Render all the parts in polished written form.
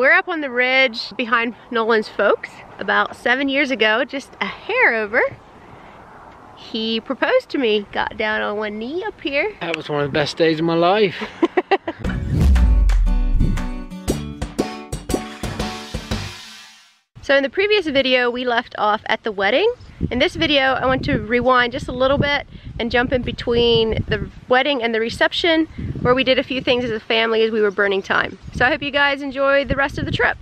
we're up on the ridge behind Nolan's folks. About 7 years ago, just a hair over, he proposed to me. Got down on one knee up here. That was one of the best days of my life. So in the previous video, we left off at the wedding. In this video, I want to rewind just a little bit and jump in between the wedding and the reception, where we did a few things as a family as we were burning time. So I hope you guys enjoy the rest of the trip.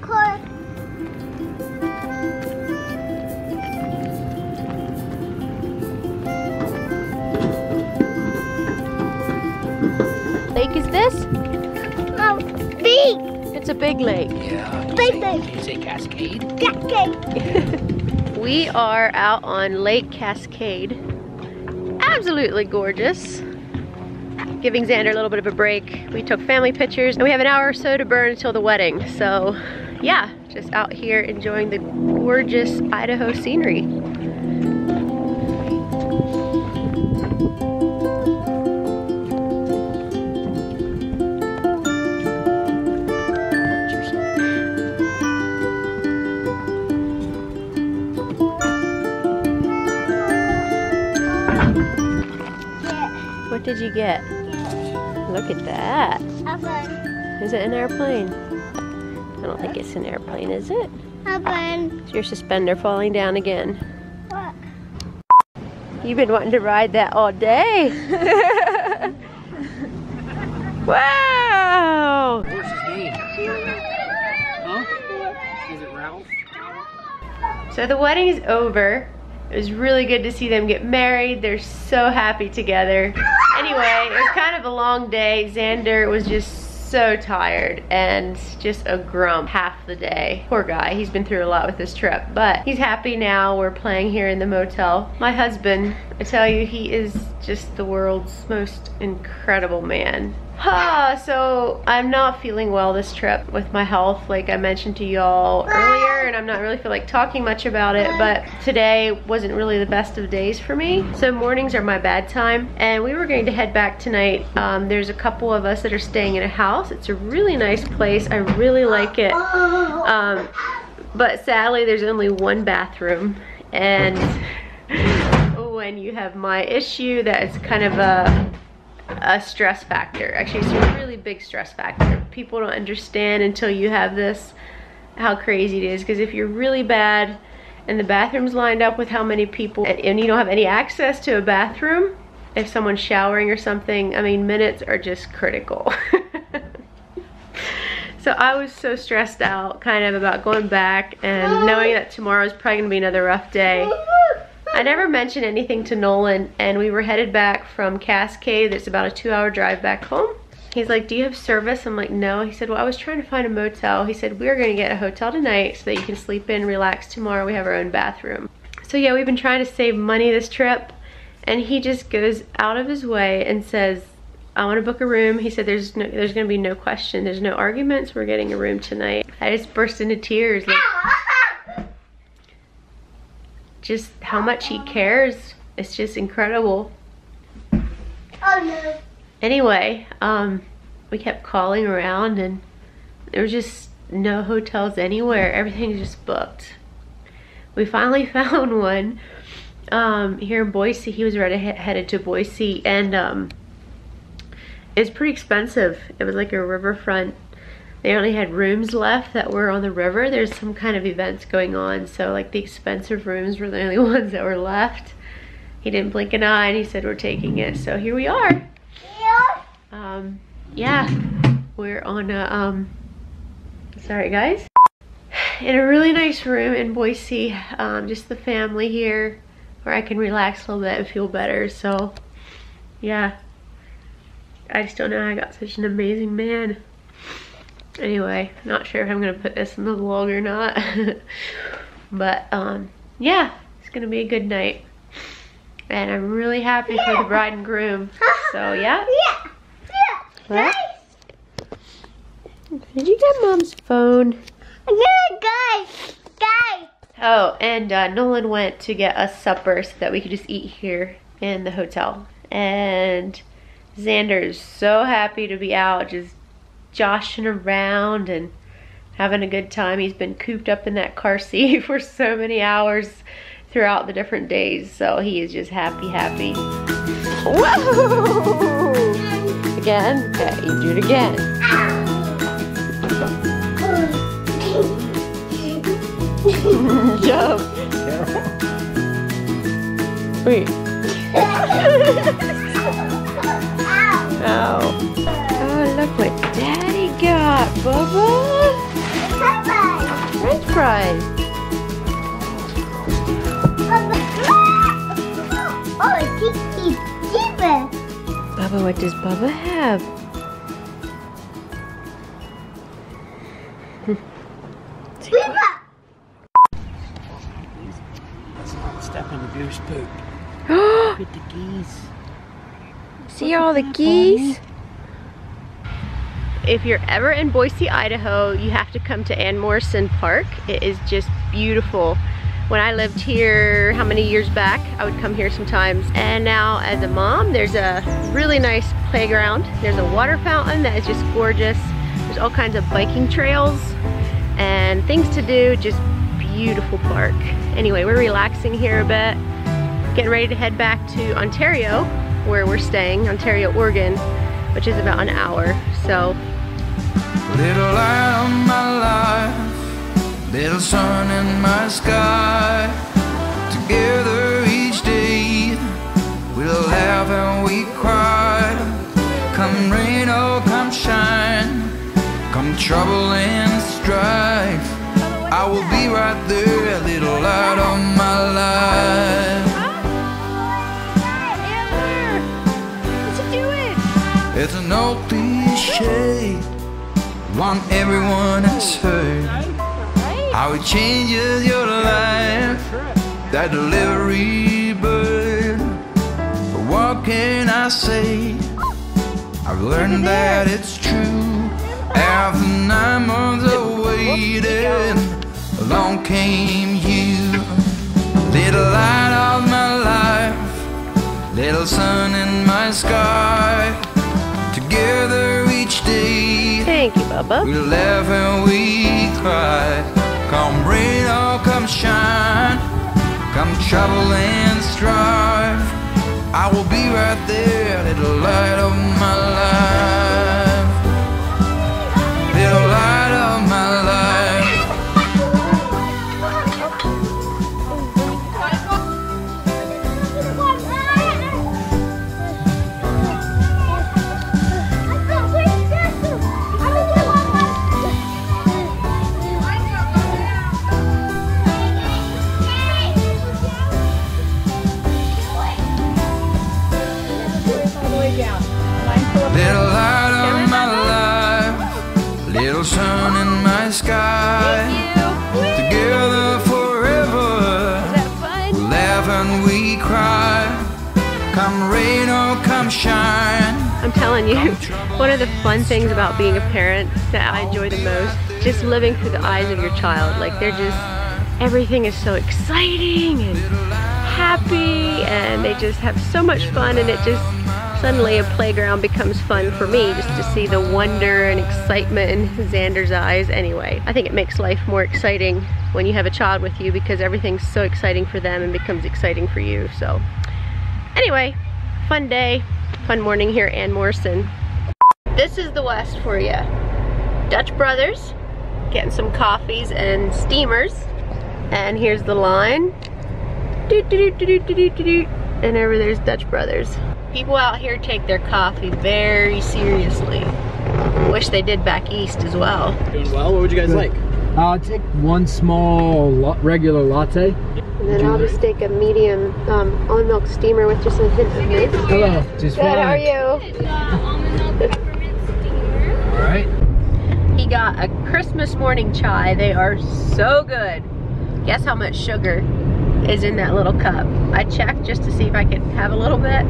Cool. Lake is this? Oh, big. It's a big lake. Yeah. Big. Did you say Cascade? Cascade. We are out on Lake Cascade. Absolutely gorgeous. Giving Xander a little bit of a break. We took family pictures and we have an hour or so to burn until the wedding. So yeah, just out here enjoying the gorgeous Idaho scenery. What did you get? Look at that. Is it an airplane? I don't think it's an airplane, is it? It's your suspender falling down again. What? You've been wanting to ride that all day. Wow! What's his name? Huh? Is it Ralph? So the wedding is over. It was really good to see them get married. They're so happy together. Anyway, it was kind of a long day. Xander was just so tired and just a grump half the day. Poor guy, he's been through a lot with this trip, but he's happy now. We're playing here in the motel. My husband, I tell you, he is just the world's most incredible man. So I'm not feeling well this trip with my health, like I mentioned to y'all earlier, and I'm not really feel like talking much about it, but today wasn't really the best of days for me. So mornings are my bad time, and we were going to head back tonight. There's a couple of us that are staying in a house. It's a really nice place. I really like it. But sadly, there's only one bathroom, and when you have my issue, that is kind of a stress factor. Actually, it's a really big stress factor. People don't understand until you have this how crazy it is, because if you're really bad and the bathroom's lined up with how many people and you don't have any access to a bathroom, if someone's showering or something, I mean, minutes are just critical. So I was so stressed out kind of about going back and knowing that tomorrow is probably gonna be another rough day. I never mentioned anything to Nolan, and we were headed back from Cascade. It's about a 2-hour drive back home. He's like, do you have service? I'm like, no. He said, well, I was trying to find a motel. He said, we're gonna get a hotel tonight so that you can sleep in, relax tomorrow. We have our own bathroom. So yeah, we've been trying to save money this trip, and he just goes out of his way and says, I want to book a room. He said, there's gonna be no question. There's no arguments. We're getting a room tonight. I just burst into tears. Like, just how much he cares. It's just incredible. Oh no. Anyway, we kept calling around and there was just no hotels anywhere. Everything's just booked. We finally found one here in Boise. He was headed to Boise, and it's pretty expensive. It was like a riverfront. They only had rooms left that were on the river. There's some kind of events going on, so like the expensive rooms were the only ones that were left. He didn't blink an eye and he said, we're taking it. So here we are. Yeah, we're on a, sorry guys. In a really nice room in Boise, just the family here, where I can relax a little bit and feel better. So yeah, I just don't know how I got such an amazing man. Anyway, not sure if I'm gonna put this in the vlog or not. But yeah, it's gonna be a good night. And I'm really happy for the bride and groom. So yeah. What? Did you get Mom's phone? Guys. Oh, and Nolan went to get us supper so that we could just eat here in the hotel. And Xander's so happy to be out, just joshing around and having a good time. He's been cooped up in that car seat for so many hours throughout the different days, so he is just happy. Whoa! Again? Okay, you do it again. Jump. Wait. Ow. Oh, look what Daddy got, Bubba. French fries. Oh, it's cheaper. Bubba, what does Bubba have? Step in the goose poop. Look at the geese. See all the geese? If you're ever in Boise, Idaho, you have to come to Ann Morrison Park. It is just beautiful. When I lived here, how many years back, I would come here sometimes. And now as a mom, there's a really nice playground. There's a water fountain that is just gorgeous. There's all kinds of biking trails and things to do, just beautiful park. Anyway, we're relaxing here a bit, getting ready to head back to Ontario, where we're staying, Ontario, Oregon, which is about an hour, so. Little light on my life, little sun in my sky. Together each day, we'll laugh and we cry. Come rain or come shine, come trouble and strife, I will be right there, a little light on my life. What's he doing? It's an old cliche, one everyone has heard. How it changes your life, that delivery bird. But what can I say? I've learned that it's true. After 9 months of waiting, along came you. Little light of my life, little sun in my sky. Together each day, Thank you, Bubba. we laugh and we cry. Come rain or come shine, come trouble and strife, I will be right there, little light of my life. Little light of my life. Little light of my life, little sun in my sky. Together forever, we laugh and we cry. Come rain or come shine. I'm telling you, one of the fun things about being a parent that I enjoy the most, just living through the eyes of your child. Like, they're just, everything is so exciting and happy, and they just have so much fun, and it just, suddenly a playground becomes fun for me, just to see the wonder and excitement in Xander's eyes. Anyway, I think it makes life more exciting when you have a child with you, because everything's so exciting for them and becomes exciting for you. So anyway, fun day, fun morning here at Ann Morrison. This is the West for you. Dutch Brothers, getting some coffees and steamers. And here's the line. Doot, doot, doot, doot, doot, doot. And over there's Dutch Brothers. People out here take their coffee very seriously. Wish they did back east as well. Doing well. What would you guys like? I'll take one small regular latte. And then I'll just take a medium almond milk steamer with just a hint of mint. Hello, just Good, how are you? Almond milk peppermint steamer. All right. He got a Christmas morning chai. They are so good. Guess how much sugar is in that little cup? I checked just to see if I could have a little bit.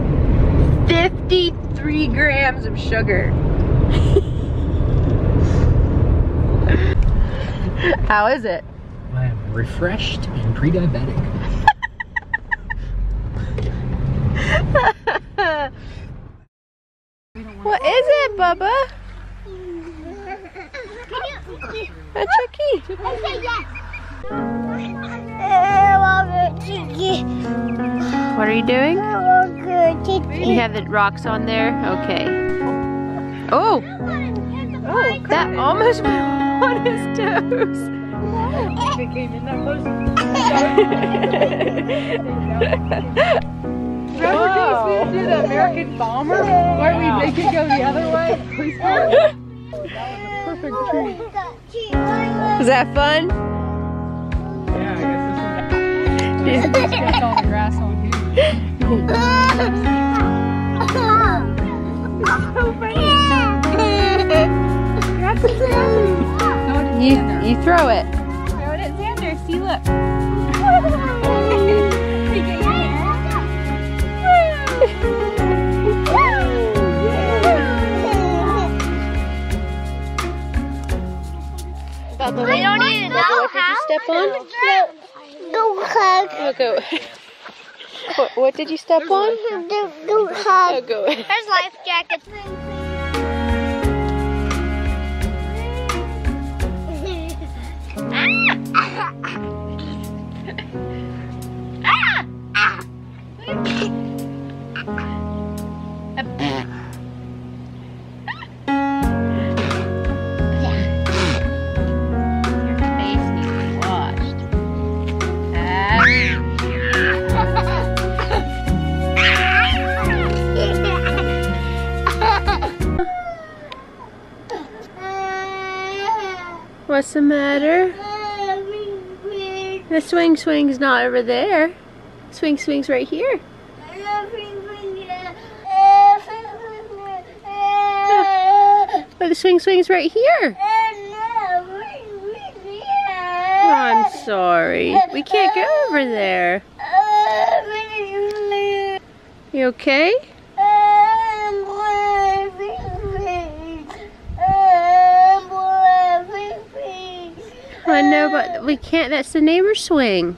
53 grams of sugar. How is it? I am refreshed and pre-diabetic. What is it, Bubba? A Chucky. I say yes. I want a chicky. What are you doing? I want a chicky. You have the rocks on there? Okay. Oh! That almost went on his toes. Remember Dennis, we do the American Bomber? Where we make it go the other way? Please go. That was a perfect treat. Was that fun? Yeah, I guess this one gets all the grass on you. You throw it. Throw it at Xander. See, look. Bubba, We don't even know what did you step on? Go hug. Oh, go. What did you step on? Go hug. Oh, go. There's life jackets. Your face needs washed. What's the matter? The swing's not over there. Swing's right here. But the swing's right here. Oh, I'm sorry. We can't go over there. You okay? I know, but we can't. That's the neighbor's swing.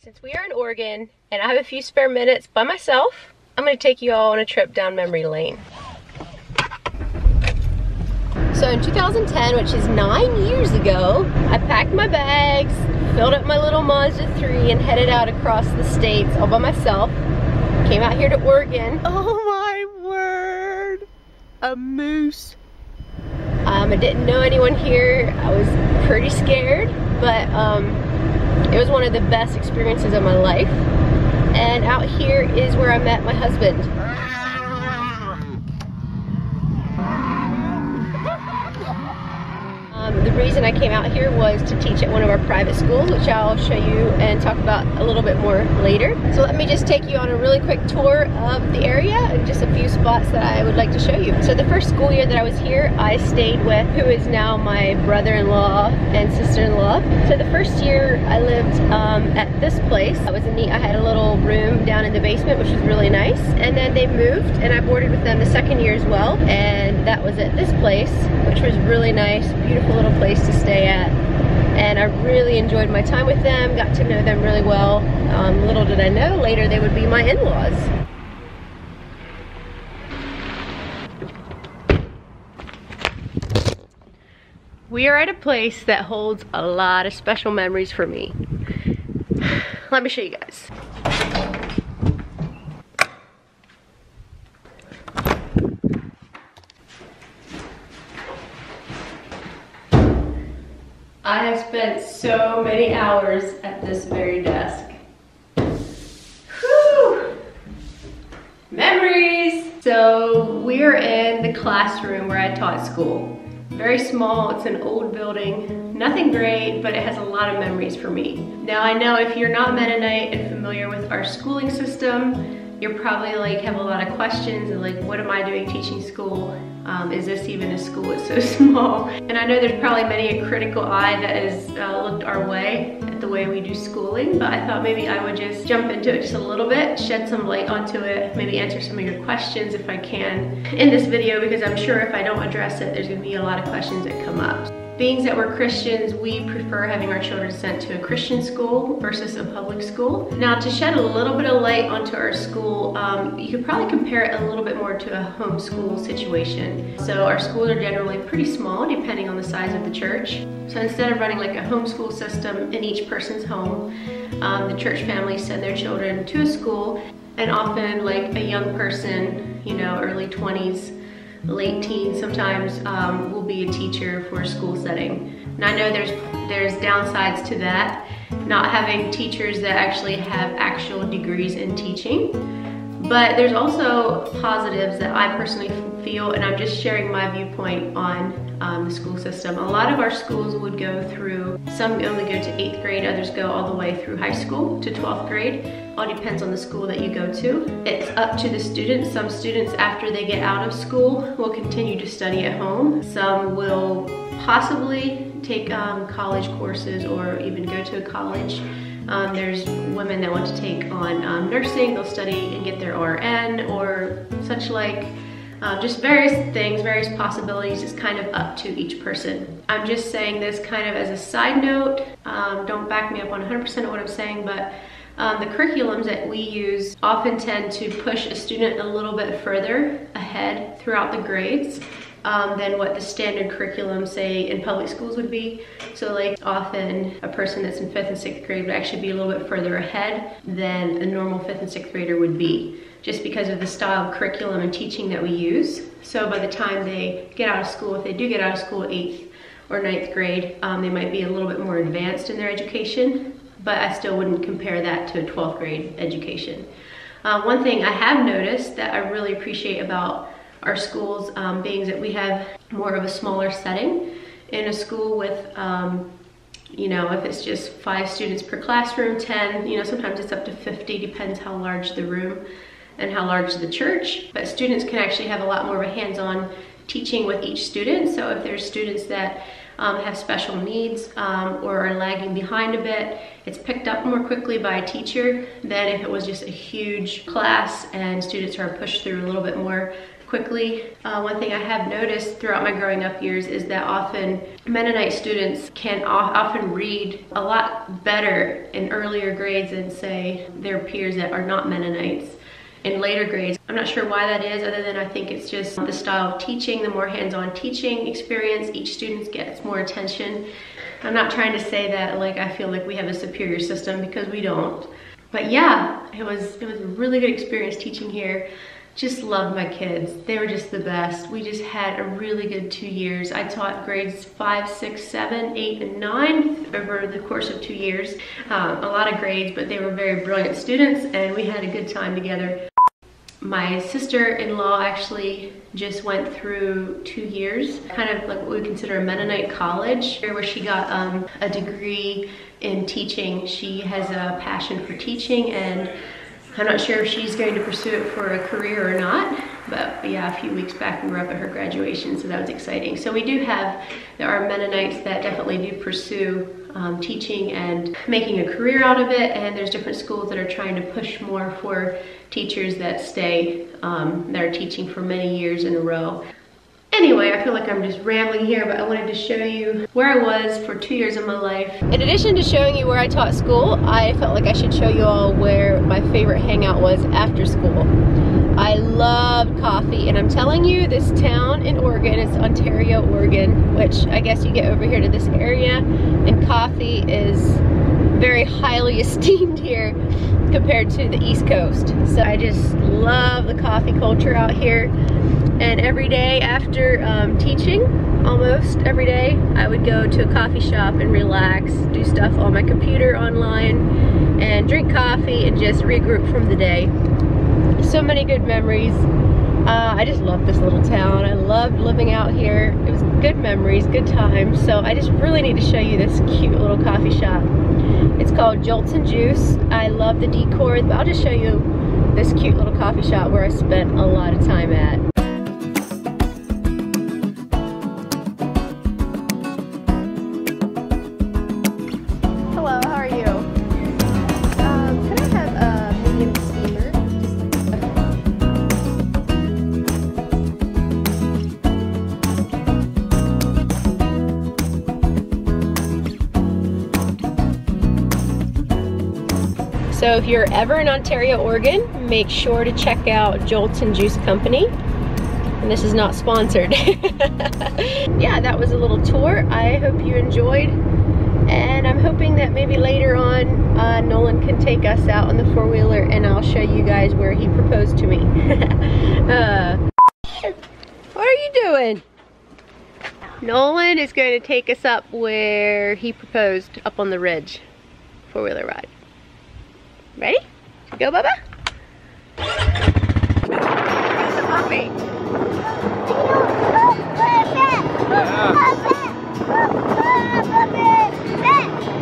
Since we are in Oregon and I have a few spare minutes by myself, I'm going to take you all on a trip down memory lane. So in 2010, which is 9 years ago, I packed my bags, filled up my little Mazda 3 and headed out across the states all by myself. Came out here to Oregon. Oh my word! A moose. I didn't know anyone here. I was pretty scared, but it was one of the best experiences of my life. And out here is where I met my husband. The reason I came out here was to teach at one of our private schools, which I'll show you and talk about a little bit more later. So let me just take you on a really quick tour of the area and just a few spots that I would like to show you. So the first school year that I was here, I stayed with who is now my brother-in-law and sister-in-law. So the first year I lived at this place. That was neat. I had a little room down in the basement, which was really nice. And then they moved and I boarded with them the second year as well. And that was at this place, which was really nice, beautiful little place to stay at. And I really enjoyed my time with them, got to know them really well. Little did I know, later they would be my in-laws. We are at a place that holds a lot of special memories for me. Let me show you guys. I have spent so many hours at this very desk. Whew. Memories! So we're in the classroom where I taught school. Very small, it's an old building. Nothing great, but it has a lot of memories for me. Now I know if you're not Mennonite and familiar with our schooling system, you're probably like have a lot of questions and like, what am I doing teaching school? Is this even a school? It's so small. And I know there's probably many a critical eye that has looked our way at the way we do schooling, but I thought maybe I would just jump into it just a little bit, shed some light onto it, maybe answer some of your questions if I can in this video, because I'm sure if I don't address it, there's gonna be a lot of questions that come up. Being that we're Christians, we prefer having our children sent to a Christian school versus a public school. Now, to shed a little bit of light onto our school, you could probably compare it a little bit more to a homeschool situation. So our schools are generally pretty small, depending on the size of the church. So instead of running like a homeschool system in each person's home, the church families send their children to a school, and often like a young person, you know, early 20s, late teens sometimes, will be a teacher for a school setting. And I know there's downsides to that, not having teachers that actually have actual degrees in teaching. But there's also positives that I personally feel, and I'm just sharing my viewpoint on the school system. A lot of our schools would go through, some only go to 8th grade, others go all the way through high school to 12th grade. All depends on the school that you go to. It's up to the students. Some students, after they get out of school, will continue to study at home. Some will possibly take college courses or even go to a college. There's women that want to take on nursing. They'll study and get their RN or such like. Just various things, various possibilities. It's kind of up to each person. I'm just saying this kind of as a side note. Don't back me up on 100% of what I'm saying, but the curriculums that we use often tend to push a student a little bit further ahead throughout the grades than what the standard curriculum, say, in public schools would be. So like often a person that's in 5th and 6th grade would actually be a little bit further ahead than a normal 5th and 6th grader would be, just because of the style of curriculum and teaching that we use. So by the time they get out of school, if they do get out of school 8th or 9th grade, they might be a little bit more advanced in their education, but I still wouldn't compare that to a 12th grade education. One thing I have noticed that I really appreciate about our schools being that we have more of a smaller setting. In a school with, you know, if it's just 5 students per classroom, 10, you know, sometimes it's up to 50, depends how large the room and how large the church. But students can actually have a lot more of a hands-on teaching with each student. So if there's students that have special needs or are lagging behind a bit, it's picked up more quickly by a teacher than if it was just a huge class and students are pushed through a little bit more quickly. One thing I have noticed throughout my growing up years is that often Mennonite students can often read a lot better in earlier grades than, say, their peers that are not Mennonites in later grades. I'm not sure why that is, other than I think it's just the style of teaching, the more hands-on teaching experience, each student gets more attention. I'm not trying to say that like I feel like we have a superior system, because we don't. But yeah, it was a really good experience teaching here. Just loved my kids. They were just the best. We just had a really good 2 years. I taught grades 5, 6, 7, 8, and 9 over the course of 2 years. A lot of grades, but they were very brilliant students and we had a good time together. My sister-in-law actually just went through 2 years, kind of like what we consider a Mennonite college, where she got a degree in teaching. She has a passion for teaching, and I'm not sure if she's going to pursue it for a career or not, but yeah, a few weeks back we were up at her graduation, so that was exciting. So we do have, there are Mennonites that definitely do pursue teaching and making a career out of it, and there's different schools that are trying to push more for teachers that stay, that are teaching for many years in a row. Anyway, I feel like I'm just rambling here, but I wanted to show you where I was for 2 years of my life. In addition to showing you where I taught school, I felt like I should show you all where my favorite hangout was after school. I loved coffee, and I'm telling you, this town in Oregon, it's Ontario, Oregon, which I guess you get over here to this area, and coffee is very highly esteemed here compared to the East Coast. So I just love the coffee culture out here. And every day after teaching, almost every day, I would go to a coffee shop and relax, do stuff on my computer online, and drink coffee and just regroup from the day. So many good memories. I just love this little town. I loved living out here. It was good memories, good times. So I just really need to show you this cute little coffee shop. It's called Jolts and Juice. I love the decor, but I'll just show you this cute little coffee shop where I spent a lot of time at. Hello, how are you? Can I have a medium steamer? So if you're ever in Ontario, Oregon, make sure to check out Jolts and Juice Company. And this is not sponsored. Yeah, that was a little tour. I hope you enjoyed. And I'm hoping that maybe later on, Nolin can take us out on the four-wheeler and I'll show you guys where he proposed to me. What are you doing? Nolin is going to take us up where he proposed, up on the ridge. Four-wheeler ride. Ready? Go, Bubba. Puppy.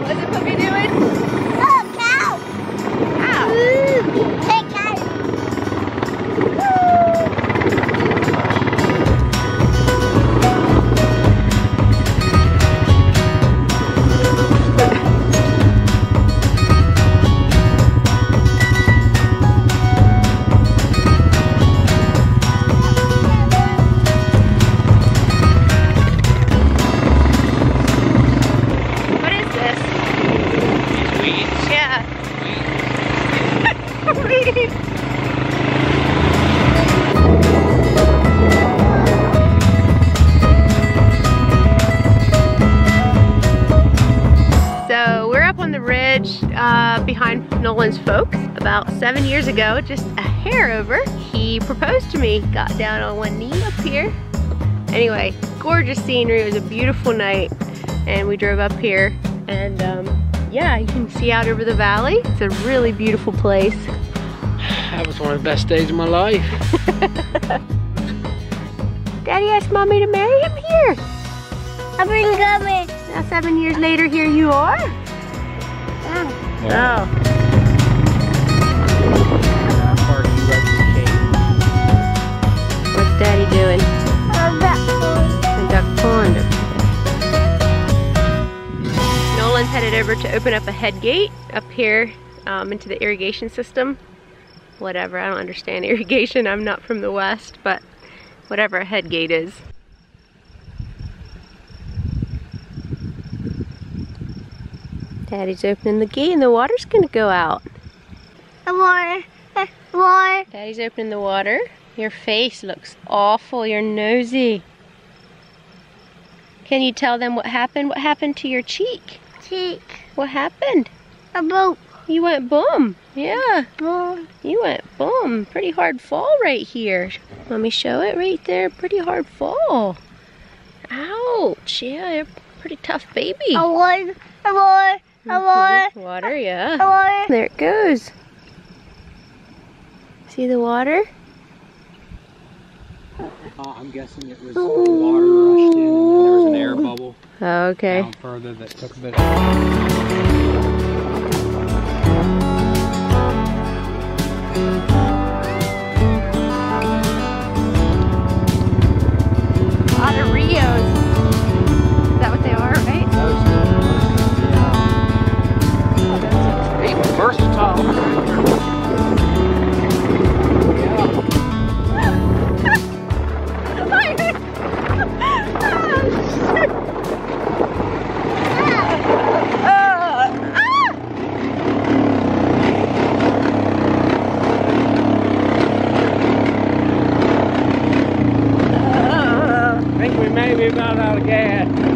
What's the puppy doing? Oh, cow. Ow. Hey, guys. So we're up on the ridge behind Nolin's folks. About 7 years ago, just a hair over, he proposed to me. Got down on one knee up here. Anyway, gorgeous scenery. It was a beautiful night, and we drove up here, and yeah, you can see out over the valley. It's a really beautiful place. That was one of the best days of my life. Daddy asked Mommy to marry him here. I've been coming. Now 7 years later, here you are. Yeah. Oh. What's Daddy doing? A duck pond. Nolin's headed over to open up a head gate up here into the irrigation system. Whatever, I don't understand irrigation. I'm not from the West, but whatever a head gate is. Daddy's opening the gate and the water's gonna go out. The water. Daddy's opening the water. Your face looks awful. You're nosy. Can you tell them what happened? What happened to your cheek? Cheek. What happened? A boat. You went boom. Yeah. Boom. You went boom. Pretty hard fall right here. Let me show it right there. Pretty hard fall. Ouch. Yeah, you're a pretty tough baby. A water. A water. A water. Water, yeah. A water. There it goes. See the water? I'm guessing it was the water rushed in and then there was an air bubble Okay. down further that took a bit. A lot of Rios. Is that what they are, right? Versatile. I think we may be about out of gas.